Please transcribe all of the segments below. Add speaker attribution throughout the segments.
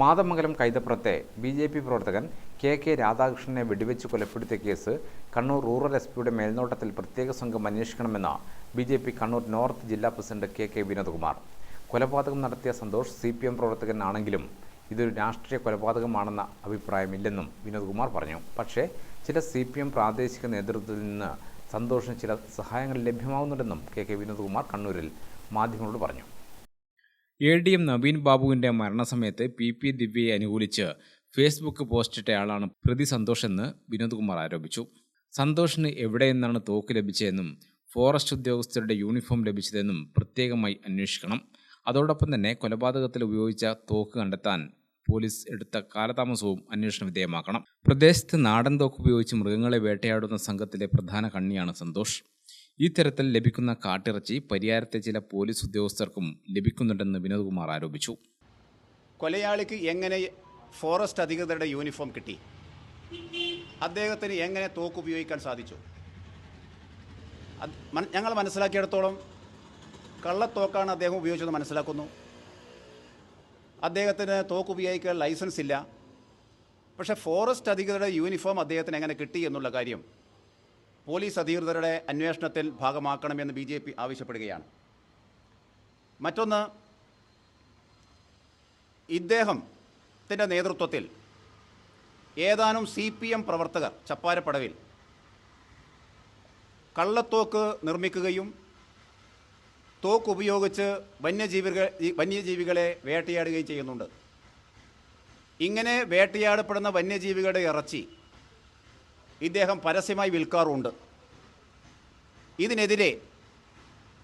Speaker 1: Mathamangalam കൈതപ്പുറത്തെ BJP. പ്രവർത്തകൻ K രാധാകൃഷ്ണനെ വെടിവെച്ച് കൊലപ്പെടുത്തിയ കേസ് കണ്ണൂർ റൂറൽ എസ്.പിയുടെ മേൽനോട്ടത്തിൽ പ്രത്യേക സംഘം അന്വേഷിക്കണമെന്ന് ബി.ജെ.പി. കണ്ണൂർ നോർത്ത് ജില്ലാ പ്രസിഡന്റ് കെ വിനോദ്കുമാർ. കൊലപാതകം നടത്തിയ സന്തോഷ് CPM പ്രവർത്തകനാണെങ്കിലും ഇതൊരു രാഷ്ട്രീയ കൊലപാതകമാണെന്ന അഭിപ്രായമില്ലെന്നും വിനോദ്കുമാർ പറഞ്ഞു. പക്ഷേ ചില CPM പ്രാദേശിക നേതൃത്വത്തിൽ നിന്ന് സന്തോഷിന് ചില സഹായങ്ങൾ ലഭ്യമാവുന്നുണ്ടെന്നും കെ വിനോദ്കുമാർ കണ്ണൂരിൽ മാധ്യമങ്ങളോട് പറഞ്ഞു. ADM നവീൻ ബാബുവിൻ്റെ മരണസമയത്ത് PP ദിവ്യയെ അനുകൂലിച്ച് ഫേസ്ബുക്ക് പോസ്റ്റിട്ടയാളാണ് പ്രതി സന്തോഷ് എന്ന് വിനോദ്കുമാർ ആരോപിച്ചു. സന്തോഷിന് എവിടെ നിന്നാണ് തോക്ക് ലഭിച്ചതെന്നും ഫോറസ്റ്റ് ഉദ്യോഗസ്ഥരുടെ യൂണിഫോം ലഭിച്ചതെന്നും പ്രത്യേകമായി അന്വേഷിക്കണം. അതോടൊപ്പം തന്നെ കൊലപാതകത്തിൽ ഉപയോഗിച്ച തോക്ക് കണ്ടെത്താൻ പോലീസ് എടുത്ത കാലതാമസവും അന്വേഷണ വിധേയമാക്കണം. പ്രദേശത്ത് നാടൻ തോക്ക് ഉപയോഗിച്ച് മൃഗങ്ങളെ വേട്ടയാടുന്ന സംഘത്തിലെ പ്രധാന കണ്ണിയാണ് സന്തോഷ്. ഈ തരത്തിൽ ലഭിക്കുന്ന കാട്ടിറച്ചി പരിയാരത്തെ ചില പോലീസ് ഉദ്യോഗസ്ഥർക്കും ലഭിക്കുന്നുണ്ടെന്ന് വിനോദ്കുമാർ ആരോപിച്ചു.
Speaker 2: കൊലയാളിക്ക് എങ്ങനെ ഫോറസ്റ്റ് അധികൃതരുടെ യൂണിഫോം കിട്ടി? അദ്ദേഹത്തിന് എങ്ങനെ തോക്ക് ഉപയോഗിക്കാൻ സാധിച്ചു? ഞങ്ങൾ മനസ്സിലാക്കിയിടത്തോളം കള്ളത്തോക്കാണ് അദ്ദേഹം ഉപയോഗിച്ചത് മനസ്സിലാക്കുന്നു. അദ്ദേഹത്തിന് തോക്ക് ഉപയോഗിക്കാൻ ലൈസൻസ് ഇല്ല. പക്ഷേ ഫോറസ്റ്റ് അധികൃതരുടെ യൂണിഫോം അദ്ദേഹത്തിന് എങ്ങനെ കിട്ടി എന്നുള്ള കാര്യം പോലീസ് അധികൃതരുടെ അന്വേഷണത്തിൽ ഭാഗമാക്കണമെന്ന് BJP ആവശ്യപ്പെടുകയാണ്. മറ്റൊന്ന്, ഇദ്ദേഹത്തിൻ്റെ നേതൃത്വത്തിൽ ഏതാനും CPM പ്രവർത്തകർ ചപ്പാരപ്പടവിൽ കള്ളത്തോക്ക് നിർമ്മിക്കുകയും തോക്ക് ഉപയോഗിച്ച് വന്യജീവികളെ വേട്ടയാടുകയും ചെയ്യുന്നുണ്ട്. ഇങ്ങനെ വേട്ടയാടപ്പെടുന്ന വന്യജീവികളുടെ ഇറച്ചി ഇദ്ദേഹം പരസ്യമായി വിൽക്കാറുണ്ട്. ഇതിനെതിരെ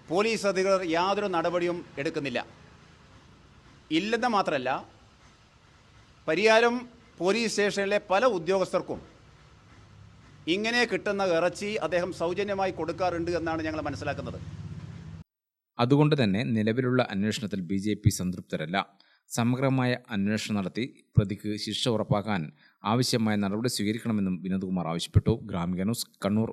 Speaker 2: പോലീസ് അധികൃതർ യാതൊരു നടപടിയും എടുക്കുന്നില്ല. ഇല്ലെന്ന് മാത്രമല്ല, പരിയാരം പോലീസ് സ്റ്റേഷനിലെ പല ഉദ്യോഗസ്ഥർക്കും ഇങ്ങനെ കിട്ടുന്ന ഇറച്ചി അദ്ദേഹം സൗജന്യമായി കൊടുക്കാറുണ്ട് എന്നാണ് ഞങ്ങൾ മനസ്സിലാക്കുന്നത്.
Speaker 1: അതുകൊണ്ട് തന്നെ നിലവിലുള്ള അന്വേഷണത്തിൽ BJP സംതൃപ്തരല്ല. സമഗ്രമായ അന്വേഷണം നടത്തി പ്രതിക്ക് ശിക്ഷ ഉറപ്പാക്കാൻ ആവശ്യമായ നടപടി സ്വീകരിക്കണമെന്നും വിനോദ്കുമാർ ആവശ്യപ്പെട്ടു. ഗ്രാമിക ന്യൂസ്, കണ്ണൂർ.